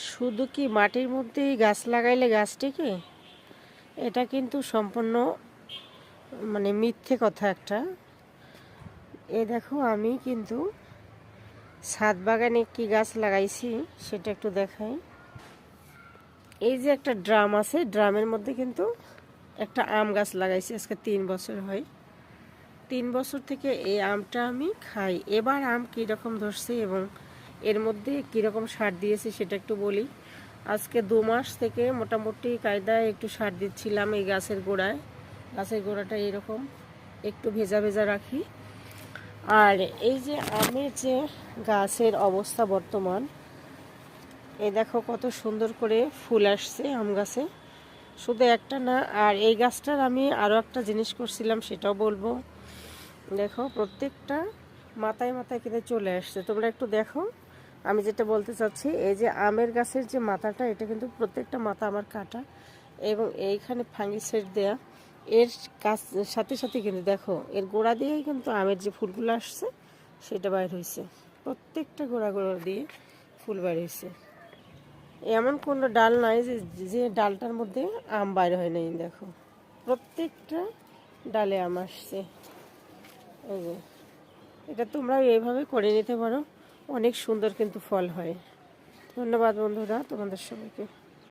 শুধু কি মাটির মধ্যেই গাছ লাগাইলে গাছ টিকে? এটা কিন্তু সম্পূর্ণ মিথ্যে কথা একটা। দেখো আমি কিন্তু ছাদ বাগানে কি গাছ লাগাইছি সেটা একটু দেখাই। এই যে একটা ড্রাম আছে, ড্রামের মধ্যে কিন্তু একটা আম গাছ লাগাইছি। আজকে 3 বছর হয়। 3 বছর থেকে এই আমটা আমি খাই। এবার আম কীরকম ধরছে এবং এর মধ্যে কীরকম সার দিয়েছি সেটা একটু বলি। আজকে 2 মাস থেকে মোটামুটি কায়দায় একটু সার দিচ্ছিলাম এই গাছের গোড়ায়। গাছের গোড়াটা এরকম একটু ভেজা ভেজা রাখি। আর এই যে আমের যে গাছের অবস্থা বর্তমান, এই দেখো কত সুন্দর করে ফুল আসছে আম গাছে, শুধু একটা না। আর এই গাছটার আমি আরও একটা জিনিস করছিলাম, সেটাও বলবো। দেখো প্রত্যেকটা মাথায় মাথায় কিন্তু চলে আসছে। তোমরা একটু দেখো, আমি যেটা বলতে চাচ্ছি, এই যে আমের গাছের যে মাথাটা, এটা কিন্তু প্রত্যেকটা মাথা আমার কাটা এবং এইখানে ফাঙ্গিসাইড দেয়া। এর কাছ সাথে সাথে কিন্তু দেখো এর গোড়া দিয়েই কিন্তু আমের যে ফুলগুলো আসছে সেটা বাইর হয়েছে। প্রত্যেকটা গোড়া দিয়ে ফুল বাইর হয়েছে। এমন কোনো ডাল নাই যে ডালটার মধ্যে আম বাইর হয় নাই। দেখো প্রত্যেকটা ডালে আম আসছে। এই যে এটা তোমরা এইভাবে করে নিতে পারো, অনেক সুন্দর কিন্তু ফল হয়। ধন্যবাদ বন্ধুরা, তোমাদের সবাইকে।